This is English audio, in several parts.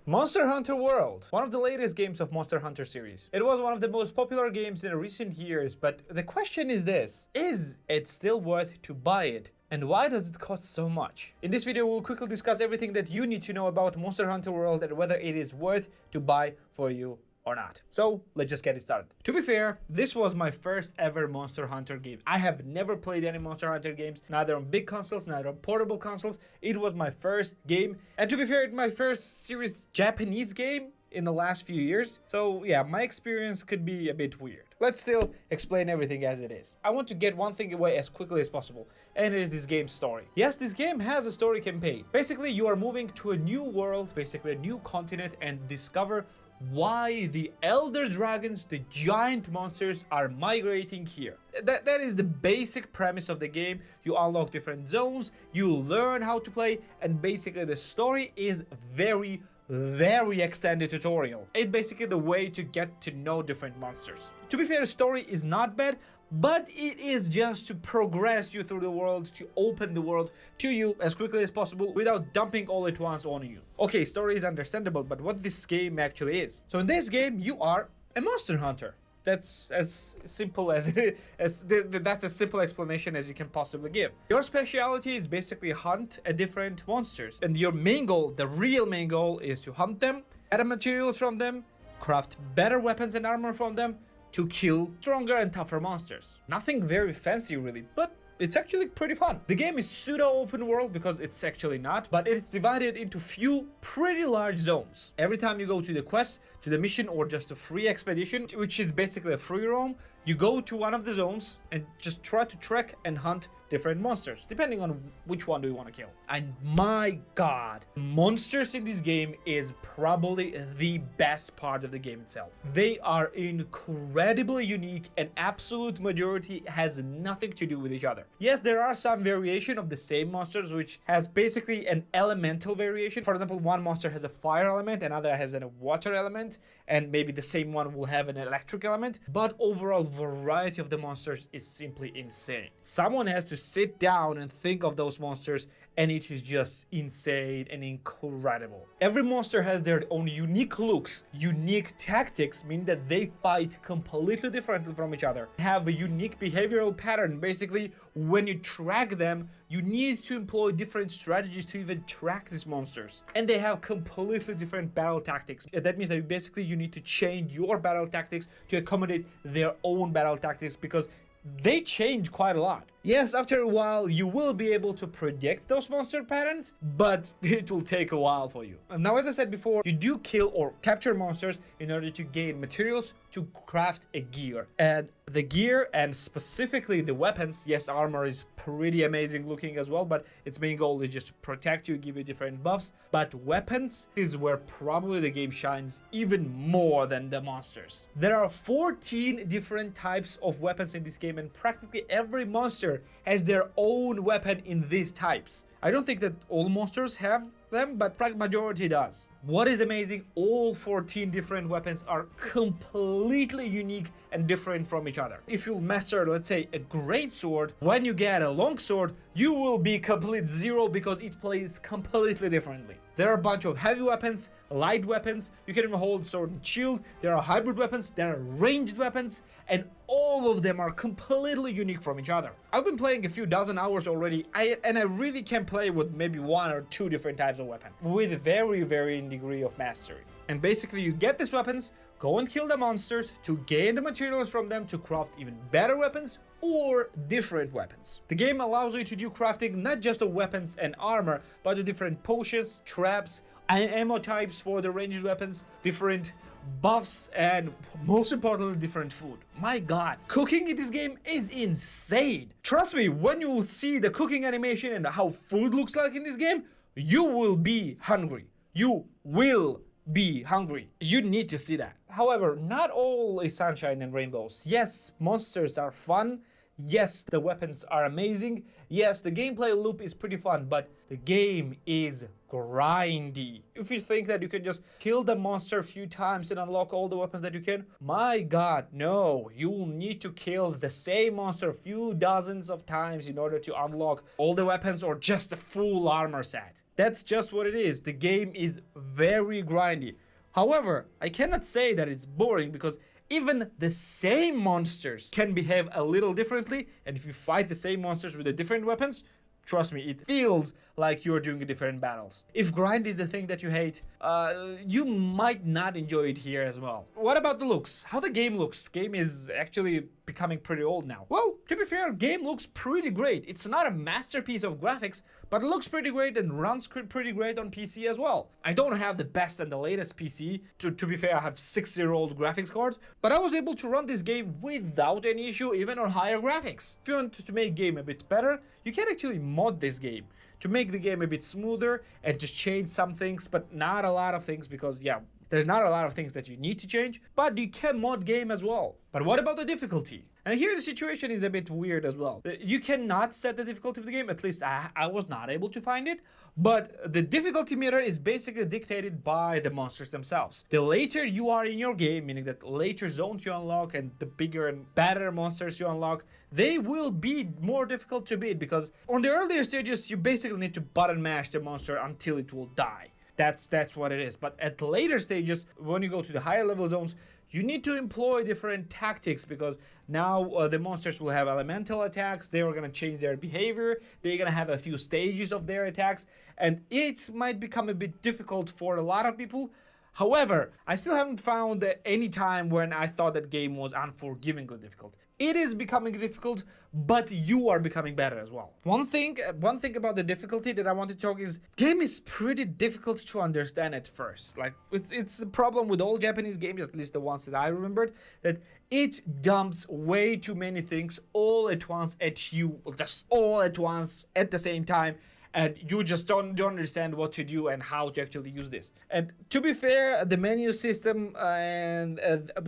Monster Hunter World, one of the latest games of Monster Hunter series. It was one of the most popular games in recent years, but the question is this: is it still worth to buy it? And why does it cost so much? In this video, we'll quickly discuss everything that you need to know about Monster Hunter World and whether it is worth to buy for you or not. So let's just get it started. To be fair, this was my first ever Monster Hunter game. I have never played any Monster Hunter games, neither on big consoles, neither on portable consoles. It was my first game. And to be fair, my first serious Japanese game in the last few years. So yeah, my experience could be a bit weird. Let's still explain everything as it is. I want to get one thing away as quickly as possible, and it is this game's story. Yes, this game has a story campaign. Basically, you are moving to a new world, basically a new continent, and discover why the elder dragons, the giant monsters, are migrating here. That is the basic premise of the game. You unlock different zones, you learn how to play, and basically the story is very extended tutorial. It's basically the way to get to know different monsters. To be fair, the story is not bad, but it is just to progress you through the world, to open the world to you as quickly as possible without dumping all at once on you. Okay, story is understandable, but what this game actually is. So in this game, you are a monster hunter. That's as simple as that's a simple explanation as you can possibly give. Your specialty is basically hunt different monsters, and your main goal, the real main goal, is to hunt them, get materials from them, craft better weapons and armor from them, to kill stronger and tougher monsters. Nothing very fancy really, but it's actually pretty fun. The game is pseudo open world because it's actually not, but it's divided into few pretty large zones. Every time you go to the quest, to the mission, or just a free expedition, which is basically a free roam, you go to one of the zones and just try to trek and hunt different monsters, depending on which one do you want to kill. And my god, monsters in this game is probably the best part of the game itself. They are incredibly unique, and absolute majority has nothing to do with each other. Yes, there are some variation of the same monsters, which has basically an elemental variation. For example, one monster has a fire element, another has a water element, and maybe the same one will have an electric element, but overall variety of the monsters is simply insane. Someone has to sit down and think of those monsters, and it is just insane and incredible. Every monster has their own unique looks, unique tactics, meaning that they fight completely differently from each other, have a unique behavioral pattern. Basically, when you track them, you need to employ different strategies to even track these monsters, and they have completely different battle tactics. That means that basically you need to change your battle tactics to accommodate their own battle tactics, because they change quite a lot. Yes, after a while you will be able to predict those monster patterns, but it will take a while for you. Now, as I said before, you do kill or capture monsters in order to gain materials to craft a gear. And the gear, and specifically the weapons, yes, armor is pretty amazing looking as well, but its main goal is just to protect you, give you different buffs. But weapons is where probably the game shines even more than the monsters. There are 14 different types of weapons in this game, and practically every monster has their own weapon in these types. I don't think that all monsters have them, but majority does. What is amazing, all 14 different weapons are completely unique and different from each other. If you master, let's say, a great sword, when you get a long sword, you will be complete zero because it plays completely differently. There are a bunch of heavy weapons, light weapons, you can even hold sword and shield, there are hybrid weapons, there are ranged weapons, and all of them are completely unique from each other. I've been playing a few dozen hours already, and I really can play with maybe one or two different types of weapon with a very degree of mastery. And basically you get these weapons, go and kill the monsters to gain the materials from them to craft even better weapons or different weapons. The game allows you to do crafting not just of weapons and armor, but of different potions, traps, and ammo types for the ranged weapons, different buffs, and most importantly, different food. My god, cooking in this game is insane. Trust me, when you will see the cooking animation and how food looks like in this game, you will be hungry. You will be hungry. You need to see that. However, not all is sunshine and rainbows. Yes, monsters are fun. Yes, the weapons are amazing. Yes, the gameplay loop is pretty fun, but the game is grindy. If you think that you can just kill the monster a few times and unlock all the weapons that you can, my god, no. You will need to kill the same monster a few dozens of times in order to unlock all the weapons or just a full armor set. That's just what it is. The game is very grindy. However, I cannot say that it's boring because even the same monsters can behave a little differently, and if you fight the same monsters with the different weapons, trust me, it feels like you're doing different battles. If grind is the thing that you hate, you might not enjoy it here as well. What about the looks? How the game looks? Game is actually becoming pretty old now. Well, to be fair, game looks pretty great. It's not a masterpiece of graphics, but it looks pretty great and runs pretty great on PC as well. I don't have the best and the latest PC. To be fair, I have 6-year-old graphics cards, but I was able to run this game without any issue, even on higher graphics. If you want to make game a bit better, you can actually mod this game to make the game a bit smoother and just change some things, but not a lot of things because, yeah, there's not a lot of things that you need to change, but you can mod game as well. But what about the difficulty? And here the situation is a bit weird as well. You cannot set the difficulty of the game, at least I was not able to find it, but the difficulty meter is basically dictated by the monsters themselves. The later you are in your game, meaning that later zones you unlock and the bigger and better monsters you unlock, they will be more difficult to beat because on the earlier stages you basically need to button mash the monster until it will die. That's what it is. But at the later stages, when you go to the higher level zones, you need to employ different tactics because now the monsters will have elemental attacks. They are going to change their behavior. They're going to have a few stages of their attacks, and it might become a bit difficult for a lot of people. However, I still haven't found any time when I thought that game was unforgivingly difficult. It is becoming difficult, but you are becoming better as well. One thing about the difficulty that I want to talk is game is pretty difficult to understand at first. Like it's a problem with all Japanese games, at least the ones that I remembered, that it dumps way too many things all at once at you, just all at once at the same time. And you just don't understand what to do and how to actually use this. And to be fair, the menu system and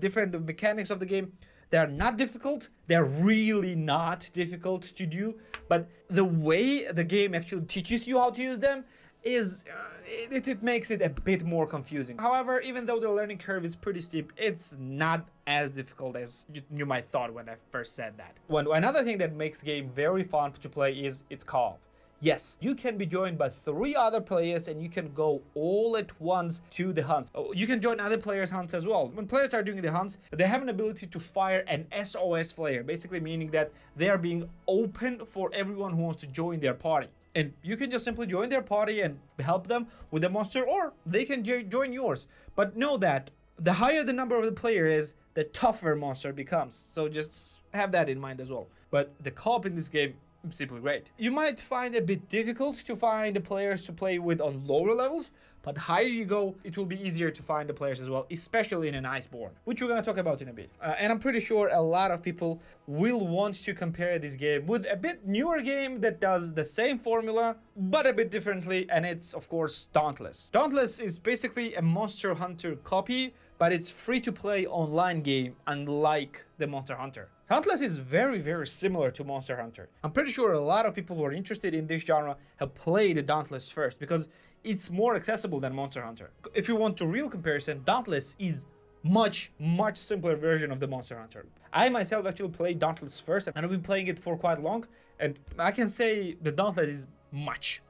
different mechanics of the game, they're not difficult. They're really not difficult to do. But the way the game actually teaches you how to use them is it makes it a bit more confusing. However, even though the learning curve is pretty steep, it's not as difficult as you might thought when I first said that. Another thing that makes game very fun to play is its co-op. Yes, you can be joined by 3 other players and you can go all at once to the hunts. You can join other players' hunts as well. When players are doing the hunts, they have an ability to fire an SOS flare, basically meaning that they are being open for everyone who wants to join their party. And you can just simply join their party and help them with the monster, or they can join yours. But know that the higher the number of the player is, the tougher monster becomes. So just have that in mind as well. But the co-op in this game, simply great. You might find it a bit difficult to find the players to play with on lower levels, but higher you go, it will be easier to find the players as well, especially in an Iceborne, which we're gonna talk about in a bit. And I'm pretty sure a lot of people will want to compare this game with a bit newer game that does the same formula, but a bit differently, and it's, of course, Dauntless. Dauntless is basically a Monster Hunter copy, but it's free to play online game, unlike the Monster Hunter. Dauntless is very, very similar to Monster Hunter. I'm pretty sure a lot of people who are interested in this genre have played Dauntless first because it's more accessible than Monster Hunter. If you want a real comparison, Dauntless is much simpler version of the Monster Hunter. I myself actually played Dauntless first, and I've been playing it for quite long, and I can say the Dauntless is much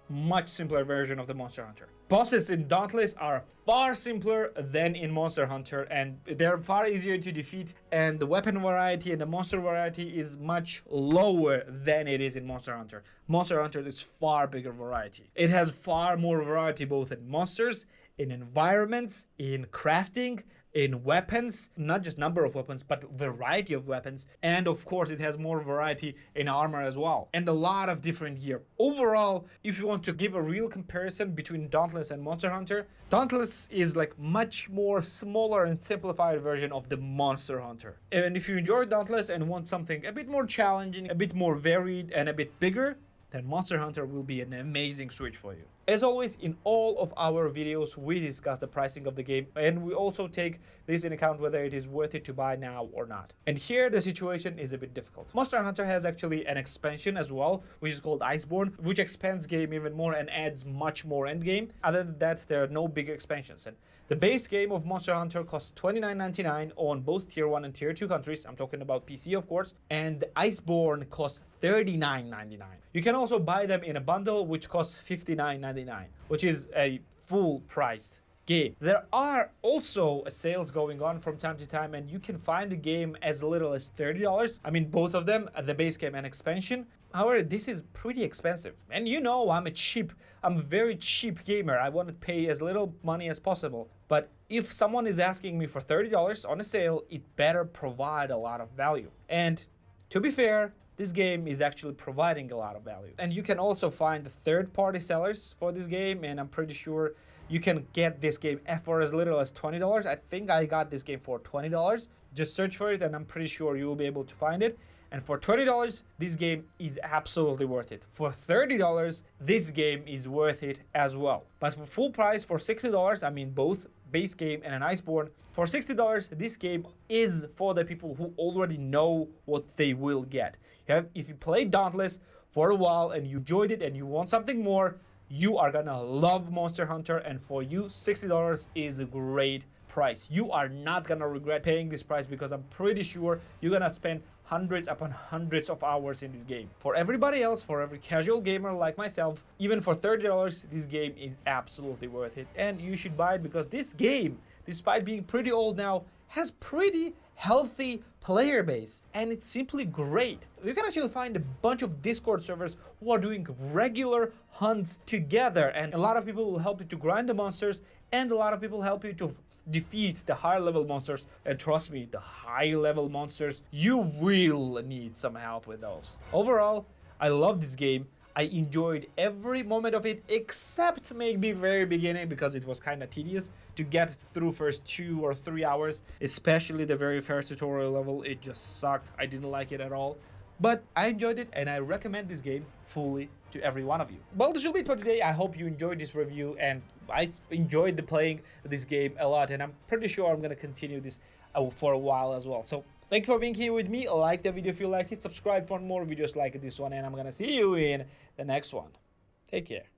simpler version of the Monster Hunter. Bosses in Dauntless are far simpler than in Monster Hunter, and they're far easier to defeat, and the weapon variety and the monster variety is much lower than it is in Monster Hunter. Monster Hunter is far bigger variety. It has far more variety both in monsters, in environments, in crafting, in weapons, not just number of weapons, but variety of weapons. And of course, it has more variety in armor as well, and a lot of different gear. Overall, if you want to give a real comparison between Dauntless and Monster Hunter, Dauntless is like much more smaller and simplified version of the Monster Hunter. And if you enjoy Dauntless and want something a bit more challenging, a bit more varied, and a bit bigger, then Monster Hunter will be an amazing switch for you. As always, in all of our videos, we discuss the pricing of the game, and we also take this in account whether it is worth it to buy now or not. And here the situation is a bit difficult. Monster Hunter has actually an expansion as well, which is called Iceborne, which expands game even more and adds much more end game. Other than that, there are no big expansions. And the base game of Monster Hunter costs $29.99 on both Tier 1 and Tier 2 countries. I'm talking about PC, of course. And Iceborne costs $39.99. You can also buy them in a bundle, which costs $59.99, which is a full-priced game. There are also sales going on from time to time, and you can find the game as little as $30. I mean, both of them, the base game and expansion. However, this is pretty expensive. And you know, I'm a very cheap gamer. I want to pay as little money as possible. But if someone is asking me for $30 on a sale, it better provide a lot of value. And to be fair, this game is actually providing a lot of value. And you can also find the third-party sellers for this game, and I'm pretty sure you can get this game for as little as $20. I think I got this game for $20. Just search for it, and I'm pretty sure you will be able to find it. And for $20, this game is absolutely worth it. For $30, this game is worth it as well. But for full price, for $60, I mean both base game and an Iceborne, for $60, this game is for the people who already know what they will get. If you played Dauntless for a while and you enjoyed it and you want something more, you are gonna love Monster Hunter, and for you, $60 is a great price. You are not gonna regret paying this price, because I'm pretty sure you're gonna spend hundreds upon hundreds of hours in this game. For everybody else, for every casual gamer like myself, even for $30, this game is absolutely worth it, and you should buy it, because this game, despite being pretty old now, has pretty healthy player base, and it's simply great. You can actually find a bunch of Discord servers who are doing regular hunts together, and a lot of people will help you to grind the monsters, and a lot of people help you to defeat the higher level monsters. And trust me, the high level monsters, you will need some help with those. Overall, I love this game. I enjoyed every moment of it, except maybe very beginning, because it was kind of tedious to get through first 2 or 3 hours, especially the very first tutorial level. It just sucked. I didn't like it at all. But I enjoyed it, and I recommend this game fully to every one of you. Well, this will be it for today. I hope you enjoyed this review, and I enjoyed playing this game a lot, and I'm pretty sure I'm going to continue this for a while as well. So thank you for being here with me. Like the video if you liked it, subscribe for more videos like this one, and I'm going to see you in the next one. Take care.